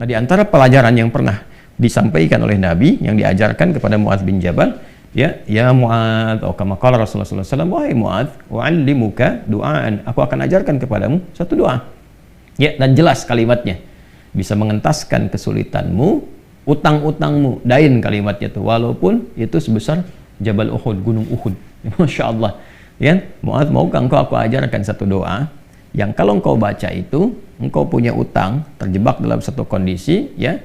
Nah, di antara pelajaran yang pernah disampaikan oleh Nabi yang diajarkan kepada Muadz bin Jabal, ya Muadz, atau kama qala Rasulullah sallallahu alaihi wasallam, wahai Muadz, u'allimuka du'aan, aku akan ajarkan kepadamu satu doa. Ya, dan jelas kalimatnya. Bisa mengentaskan kesulitanmu, utang-utangmu, dain kalimatnya tuh, walaupun itu sebesar Jabal Uhud, gunung Uhud. Masya Allah. Ya, Muadz, maukah engkau aku ajarkan satu doa yang kalau engkau baca itu, engkau punya utang, terjebak dalam satu kondisi, ya,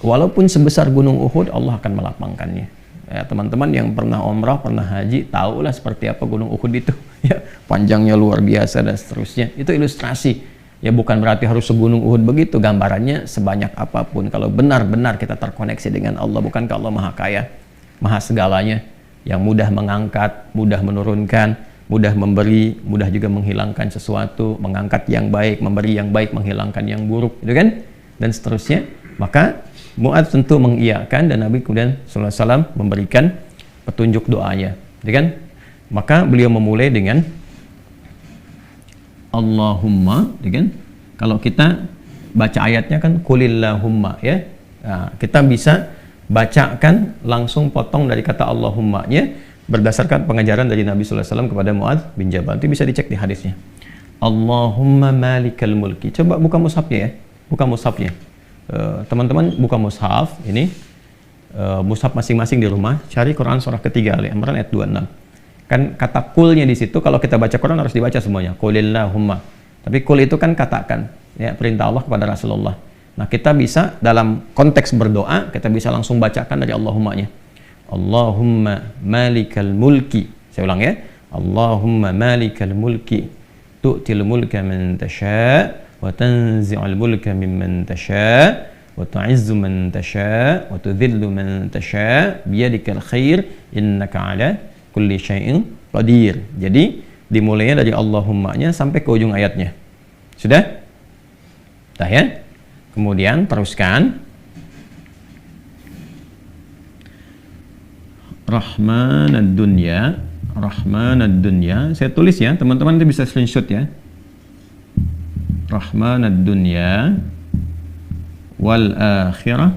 walaupun sebesar gunung Uhud, Allah akan melapangkannya. Ya, teman-teman yang pernah umrah, pernah haji, tahulah seperti apa gunung Uhud itu. Ya, panjangnya luar biasa dan seterusnya. Itu ilustrasi. Ya, bukan berarti harus segunung Uhud begitu. Gambarannya sebanyak apapun. Kalau benar-benar kita terkoneksi dengan Allah, bukankah Allah Maha Kaya, Maha segalanya, yang mudah mengangkat, mudah menurunkan, mudah memberi, mudah juga menghilangkan sesuatu, mengangkat yang baik, memberi yang baik, menghilangkan yang buruk, gitu kan? Dan seterusnya. Maka Muadz tentu mengiyakan, dan Nabi kemudian sallallahu alaihi wasallam memberikan petunjuk doanya, gitu kan? Maka beliau memulai dengan Allahumma, gitu kan? Kalau kita baca ayatnya kan qulillahumma, ya. Nah, kita bisa bacakan langsung potong dari kata Allahumma-nya berdasarkan pengajaran dari Nabi sallallahu alaihi wasallam kepada Muadz bin Jabal. Itu bisa dicek di hadisnya. Allahumma malikal mulki. Coba buka mushafnya ya. Buka mushafnya. Teman-teman buka mushaf ini, mushaf masing-masing di rumah, cari Quran surah ketiga Ali Imran ayat 26. Kan kata kulnya di situ, kalau kita baca Quran harus dibaca semuanya. Qulillahumma. Tapi kul itu kan katakan, ya, perintah Allah kepada Rasulullah. Nah, kita bisa dalam konteks berdoa, kita bisa langsung bacakan dari Allahumma-nya. Allahumma malikal mulki. Saya ulang ya. Allahumma malikal mulki tu'til mulka man tasha' wa tanzi'ul mulka mimman tasha' wa tu'izzu man tasha' wa tudhillu man tasha' biyadikal khair innaka 'ala kulli syai'in qadir. Jadi dimulainya dari Allahumma-nya sampai ke ujung ayatnya. Sudah? Dah ya? Kemudian teruskan Rahmanad dunya, Rahmanad dunya. Saya tulis ya, teman-teman itu bisa screenshot ya. Rahmanad dunya wal akhirah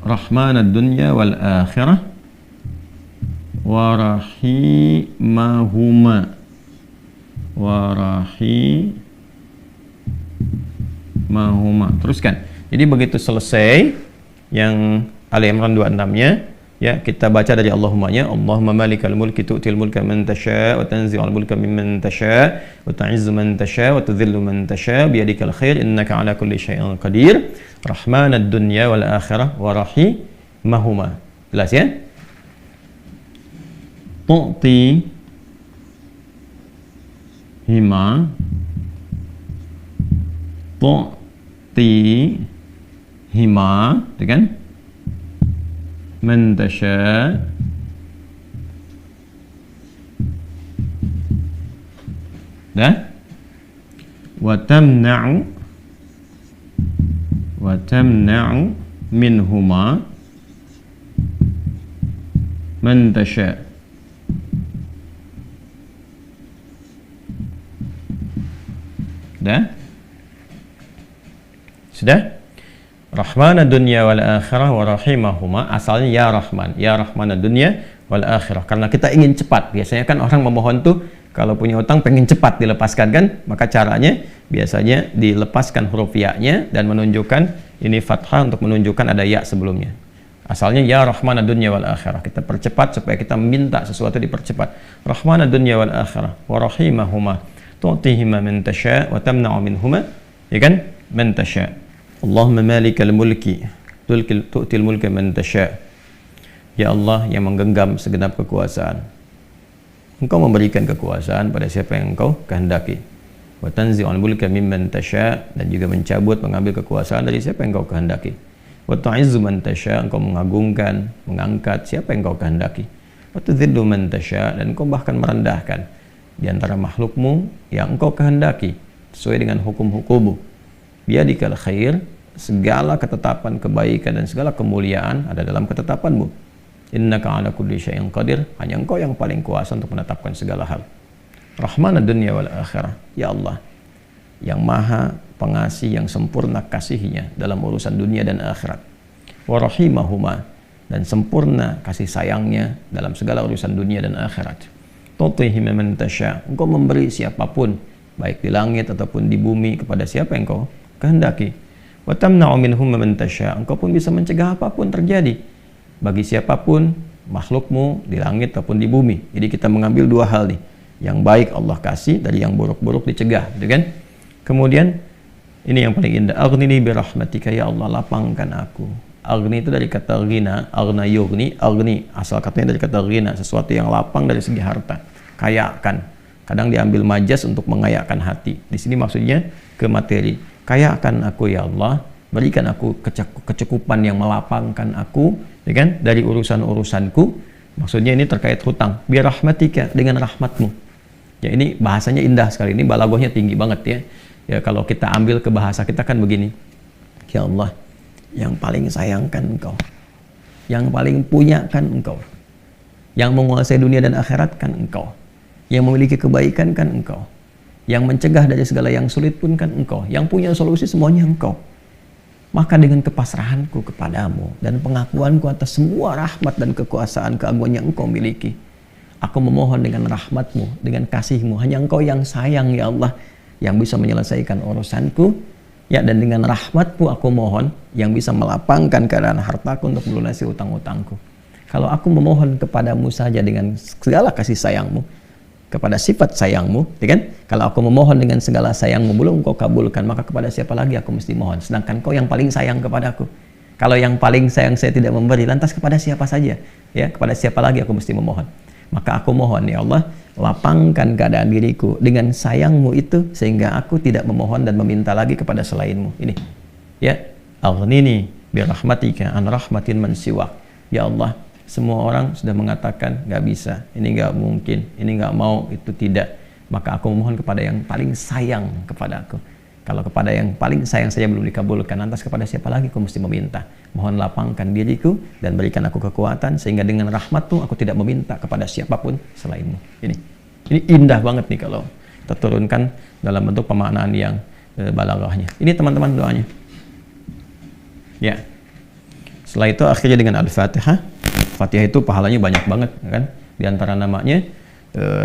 Rahmanad dunya wal akhirah wa rahimahuma Teruskan. Jadi begitu selesai yang Ali Imran 26-nya, ya, kita baca dari Allahumma-nya. Allahumma malikal mulki tu'til mulka man tasha' wa tanzi'ul mulka mimman tasha' wa tu'izzu man tasha' wa tudhillu man tasha' biyadikal khair innaka 'ala kulli syai'in qadir. Rahmanad dunya wal akhirah wa rahimahuma. Jelas ya? Tu'ti hima itu kan man tasha' dah wa tamna'u minhuma man tasha'. Dah? Sudah? Rahmanad dunya wal akhirah wa rahimahuma, asalnya ya Rahman, ya Rahmanad dunya wal akhirah. Karena kita ingin cepat. Biasanya kan orang memohon tuh kalau punya utang pengen cepat dilepaskan kan? Maka caranya biasanya dilepaskan huruf ya-nya dan menunjukkan ini fathah untuk menunjukkan ada ya sebelumnya. Asalnya ya Rahmanad dunya wal akhirah. Kita percepat supaya kita minta sesuatu dipercepat. Rahmanad dunya wal akhirah wa rahimahuma tu'tihima man tasha' wa tamna'u minhuma, ya kan? Man tasha'. Allahumma malikal mulki tu'til mulka man tasha'. Ya Allah yang menggenggam segenap kekuasaan, Engkau memberikan kekuasaan pada siapa yang Engkau kehendaki. Wa tanzi'ul mulka mimman tasha', dan juga mencabut, mengambil kekuasaan dari siapa yang Engkau kehendaki. Wa tu'izzu man tasha', Engkau mengagungkan, mengangkat siapa yang Engkau kehendaki. Wa tudhillu man tasha', dan Engkau bahkan merendahkan di antara makhlukmu yang Engkau kehendaki sesuai dengan hukum-hukummu. Biyadikal khair, segala ketetapan kebaikan dan segala kemuliaan ada dalam ketetapanmu. Innaka 'ala kulli syai'in qadir, hanya Engkau yang paling kuasa untuk menetapkan segala hal. Rahmanad dunya wal akhirah, ya Allah yang maha pengasih, yang sempurna kasihnya dalam urusan dunia dan akhirat. Wa rahimahuma, dan sempurna kasih sayangnya dalam segala urusan dunia dan akhirat. Tutihi man tasya, engkau memberi siapapun, baik di langit ataupun di bumi, kepada siapa yang engkau kehendaki. Wa tamna'u minhum man tasya, engkau pun bisa mencegah apapun terjadi bagi siapapun makhlukmu di langit ataupun di bumi. Jadi kita mengambil dua hal nih, yang baik Allah kasih, dari yang buruk-buruk dicegah, gitu kan? Kemudian ini yang paling indah, aghnini bi rahmatika, ya Allah lapangkan aku. Aghni itu dari kata ghina, aghna yughni, aghni asal katanya dari kata ghina, sesuatu yang lapang dari segi harta, kayakan. Kadang diambil majas untuk mengayakkan hati. Di sini maksudnya ke materi. Kayakan aku ya Allah, berikan aku kecukupan yang melapangkan aku, ya kan, dari urusan-urusanku. Maksudnya ini terkait hutang. Bi rahmatika, dengan rahmatmu. Ya ini bahasanya indah sekali, ini balaghahnya tinggi banget ya. Ya kalau kita ambil ke bahasa kita kan begini. Ya Allah, yang paling sayangkan engkau, yang paling punya kan engkau, yang menguasai dunia dan akhirat kan engkau, yang memiliki kebaikan kan engkau, yang mencegah dari segala yang sulit pun kan engkau, yang punya solusi semuanya engkau. Maka dengan kepasrahanku kepadamu dan pengakuanku atas semua rahmat dan kekuasaan keagungan yang engkau miliki, aku memohon dengan rahmatmu, dengan kasihmu, hanya engkau yang sayang ya Allah, yang bisa menyelesaikan urusanku. Ya, dan dengan rahmatmu aku mohon, yang bisa melapangkan keadaan hartaku untuk melunasi utang-utangku. Kalau aku memohon kepadamu saja dengan segala kasih sayangmu, kepada sifat sayangmu, ya kan? Kalau aku memohon dengan segala sayangmu belum kau kabulkan, maka kepada siapa lagi aku mesti mohon? Sedangkan kau yang paling sayang kepadaku. Kalau yang paling sayang saya tidak memberi, lantas kepada siapa saja? Ya, kepada siapa lagi aku mesti memohon? Maka aku mohon ya Allah, lapangkan keadaan diriku dengan sayangmu itu, sehingga aku tidak memohon dan meminta lagi kepada selainmu. Ini ya, aghnini bi rahmatika an rahmatin man siwak. Ya Allah, semua orang sudah mengatakan gak bisa, ini gak mungkin, ini gak mau, itu tidak. Maka aku memohon kepada yang paling sayang kepada aku. Kalau kepada yang paling sayang saja belum dikabulkan, lantas kepada siapa lagi aku mesti meminta? Mohon lapangkan diriku dan berikan aku kekuatan, sehingga dengan rahmatmu aku tidak meminta kepada siapapun selainmu. Ini indah banget nih kalau kita turunkan dalam bentuk pemaknaan yang balaghahnya. Ini teman-teman doanya. Ya. Setelah itu akhirnya dengan Al-Fatihah. Fatihah itu pahalanya banyak banget, kan? Di antara namanya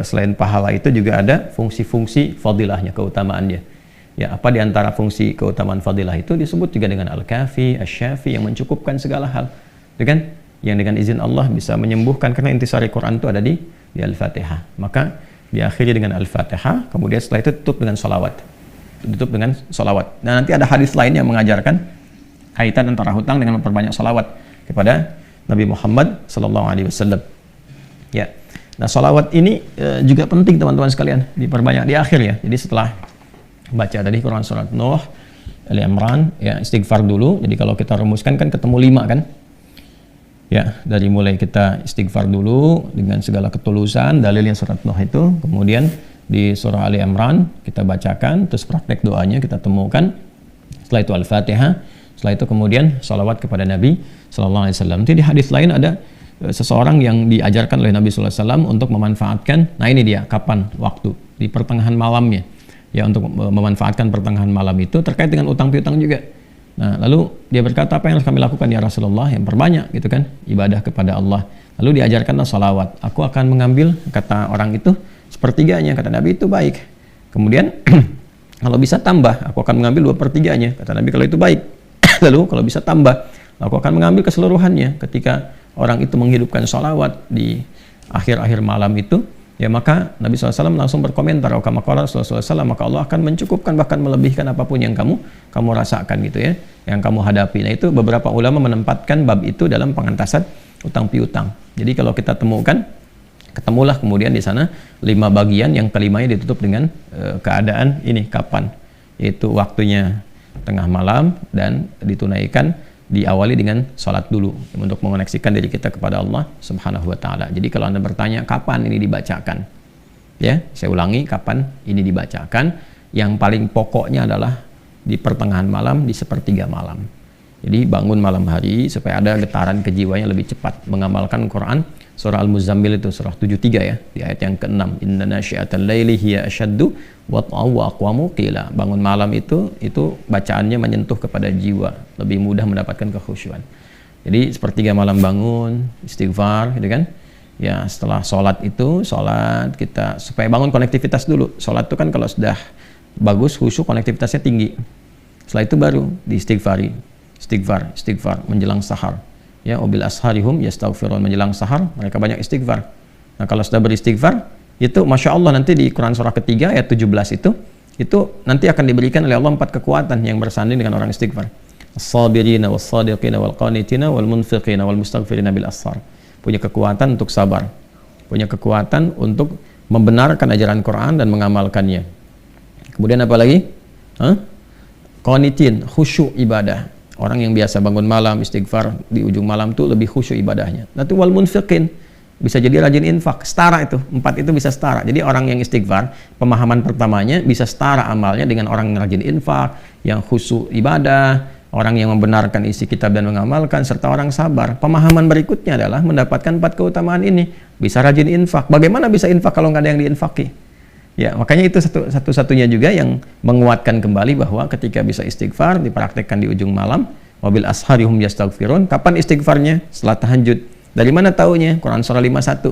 selain pahala itu juga ada fungsi-fungsi fadilahnya, keutamaannya. Ya, apa di antara fungsi keutamaan fadilah itu disebut juga dengan Al-Kafi, Asy-Syafi, yang mencukupkan segala hal. Ya kan? Yang dengan izin Allah bisa menyembuhkan, karena intisari Quran itu ada di Al-Fatihah. Maka diakhiri dengan Al-Fatihah, kemudian setelah itu tutup dengan sholawat. Tutup dengan sholawat. Nah, nanti ada hadis lain yang mengajarkan kaitan antara hutang dengan memperbanyak sholawat kepada Nabi Muhammad SAW. Ya. Nah, sholawat ini juga penting teman-teman sekalian, diperbanyak di akhir ya. Jadi setelah baca tadi Quran surat Nuh, Ali Imran, ya istighfar dulu. Jadi kalau kita rumuskan kan ketemu 5 kan? Ya, dari mulai kita istighfar dulu dengan segala ketulusan, dalilnya surat Nuh itu, kemudian di surah Ali Imran kita bacakan, terus praktek doanya kita temukan. Setelah itu Al-Fatihah, setelah itu kemudian sholawat kepada Nabi Sallallahu Alaihi Wasallam. Nanti di hadis lain ada seseorang yang diajarkan oleh Nabi Sallallahu Alaihi Wasallam untuk memanfaatkan, nah ini dia, kapan waktu, di pertengahan malamnya. Ya, untuk memanfaatkan pertengahan malam itu terkait dengan utang piutang juga. Nah, lalu dia berkata, apa yang harus kami lakukan ya Rasulullah? Yang perbanyak gitu kan, ibadah kepada Allah. Lalu diajarkanlah salawat. Aku akan mengambil, kata orang itu, sepertiganya. Kata Nabi, itu baik. Kemudian kalau bisa tambah, aku akan mengambil 2/3-nya. Kata Nabi, kalau itu baik. Lalu kalau bisa tambah, aku akan mengambil keseluruhannya. Ketika orang itu menghidupkan salawat di akhir-akhir malam itu, ya maka Nabi SAW langsung berkomentar, kama qala Rasulullah SAW, maka Allah akan mencukupkan, bahkan melebihkan apapun yang kamu rasakan gitu ya, yang kamu hadapi. Nah, itu beberapa ulama menempatkan bab itu dalam pengentasan utang piutang. Jadi kalau kita temukan, ketemulah kemudian di sana 5 bagian, yang kelimanya ditutup dengan keadaan ini kapan, yaitu waktunya tengah malam, dan ditunaikan diawali dengan sholat dulu untuk mengoneksikan diri kita kepada Allah Subhanahu wa Ta'ala. Jadi kalau Anda bertanya kapan ini dibacakan, ya saya ulangi, kapan ini dibacakan, yang paling pokoknya adalah di pertengahan malam, di 1/3 malam. Jadi bangun malam hari supaya ada getaran kejiwanya lebih cepat mengamalkan Quran. Surah Al-Muzammil itu surah 73 ya, di ayat yang ke-6. Inna nasyi'atal laili hiya asyaddu wat'aw wa aqwamu qila. Bangun malam itu bacaannya menyentuh kepada jiwa, lebih mudah mendapatkan kekhusyuan. Jadi sepertiga malam bangun, istighfar gitu kan. Ya, setelah sholat kita supaya bangun konektivitas dulu. Sholat itu kan kalau sudah bagus khusyuk, konektivitasnya tinggi. Setelah itu baru diistighfari. Istighfar menjelang sahar. Ya, wabil asharihum yastaghfirun, menjelang sahar mereka banyak istighfar. Nah, kalau sudah beristighfar, itu Masya Allah nanti di Quran surah ketiga ayat 17 itu nanti akan diberikan oleh Allah 4 kekuatan yang bersanding dengan orang istighfar. As-sabirina was-sadiqina wal-qanitina wal-munfiqina wal-mustaghfirina bil ashar. Punya kekuatan untuk sabar, punya kekuatan untuk membenarkan ajaran Quran dan mengamalkannya. Kemudian apa lagi? Qanitin, khusyuk ibadah. Orang yang biasa bangun malam istighfar di ujung malam tuh lebih khusyuk ibadahnya. Nanti wal munfiqin, bisa jadi rajin infak, setara itu. 4 itu bisa setara. Jadi orang yang istighfar, pemahaman pertamanya bisa setara amalnya dengan orang yang rajin infak, yang khusyuk ibadah, orang yang membenarkan isi kitab dan mengamalkan, serta orang sabar. Pemahaman berikutnya adalah mendapatkan 4 keutamaan ini. Bisa rajin infak. Bagaimana bisa infak kalau nggak ada yang diinfaki? Ya, makanya itu satu-satunya juga yang menguatkan kembali bahwa ketika bisa istighfar dipraktekkan di ujung malam, wabil asharihum yastaghfirun. Kapan istighfarnya? Setelah tahajud. Dari mana taunya? Quran surah 51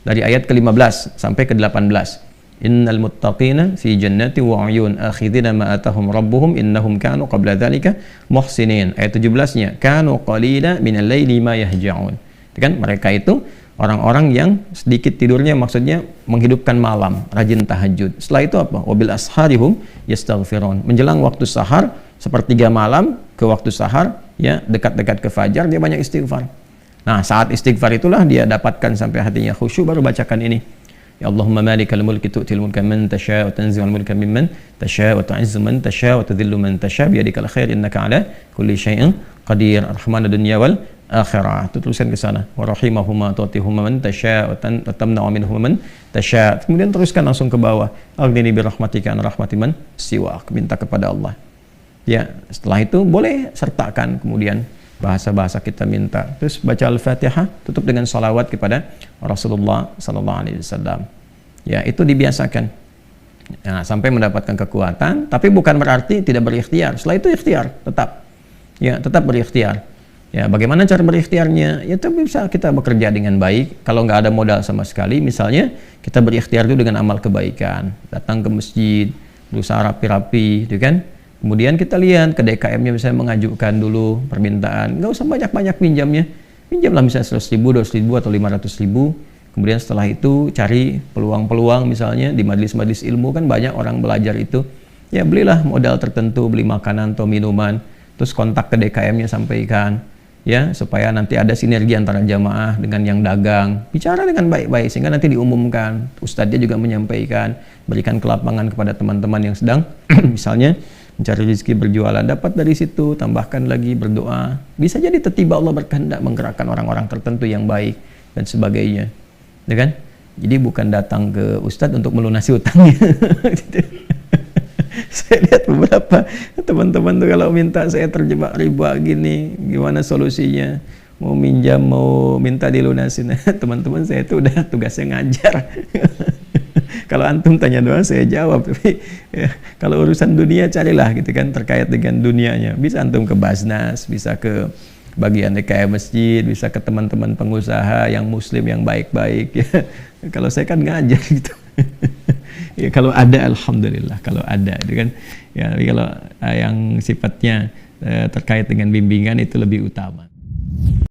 dari ayat ke-15 sampai ke-18. Innal muttaqina fi jannati wa 'uyun akhidina ma atahum rabbuhum innahum kanu qabla dzalika muhsinin. Ayat 17-nya, kanu qalila minal laili ma yahja'un. Kan mereka itu orang-orang yang sedikit tidurnya, maksudnya menghidupkan malam, rajin tahajud. Setelah itu apa? Wabil asharihum yastaghfirun. Menjelang waktu sahar, sepertiga malam ke waktu sahar, ya dekat-dekat ke fajar dia banyak istighfar. Nah, saat istighfar itulah dia dapatkan sampai hatinya khusyuk, baru bacakan ini. Ya Allahumma malikal mulki tu'til mulka man tasha wa tanzi'ul mulka mimman tasha wa tu'izzu man tasha wa tudhillu man tasha bi yadikal khair innaka 'ala kulli syai'in qadir. Ar-Rahmanud dunya wal akhirah. Itu tulisan ke sana. Wa rahimahuma tu'tihuma man tasha wa tamna'u minhum man tasha. Kemudian teruskan langsung ke bawah. Aghnini bi rahmatika an rahmati man siwak. Minta kepada Allah. Ya, setelah itu boleh sertakan kemudian bahasa-bahasa kita minta. Terus baca Al-Fatihah, tutup dengan salawat kepada Rasulullah sallallahu alaihi wasallam. Ya, itu dibiasakan. Nah, sampai mendapatkan kekuatan, tapi bukan berarti tidak berikhtiar. Setelah itu ikhtiar tetap. Ya, tetap berikhtiar. Ya, bagaimana cara berikhtiarnya? Ya, itu bisa kita bekerja dengan baik. Kalau nggak ada modal sama sekali, misalnya kita berikhtiar dulu dengan amal kebaikan. Datang ke masjid, berusaha rapi-rapi, gitu kan? Kemudian kita lihat ke DKM-nya misalnya mengajukan dulu permintaan. Nggak usah banyak-banyak pinjamnya. Pinjamlah misalnya 100.000, 200.000 atau 500.000. Kemudian setelah itu cari peluang-peluang misalnya di majelis-majelis ilmu kan banyak orang belajar itu. Ya belilah modal tertentu, beli makanan atau minuman. Terus kontak ke DKM-nya sampaikan. Ya, supaya nanti ada sinergi antara jamaah dengan yang dagang. Bicara dengan baik-baik sehingga nanti diumumkan. Ustadznya juga menyampaikan, berikan kelapangan kepada teman-teman yang sedang misalnya mencari rezeki berjualan, dapat dari situ, tambahkan lagi berdoa. Bisa jadi tiba-tiba Allah berkehendak menggerakkan orang-orang tertentu yang baik dan sebagainya. Ya kan? Jadi bukan datang ke ustadz untuk melunasi utangnya. Saya lihat beberapa teman-teman tuh kalau minta saya terjebak riba gini, gimana solusinya? Mau minjam, mau minta dilunasin. Teman-teman saya itu udah tugasnya ngajar. Kalau antum tanya doang saya jawab, tapi ya, kalau urusan dunia carilah gitu kan terkait dengan dunianya. Bisa antum ke Basnas, bisa ke bagian DKM masjid, bisa ke teman-teman pengusaha yang muslim yang baik-baik ya. Kalau saya kan ngajar gitu. Ya kalau ada alhamdulillah, kalau ada itu kan. Ya kalau yang sifatnya terkait dengan bimbingan itu lebih utama.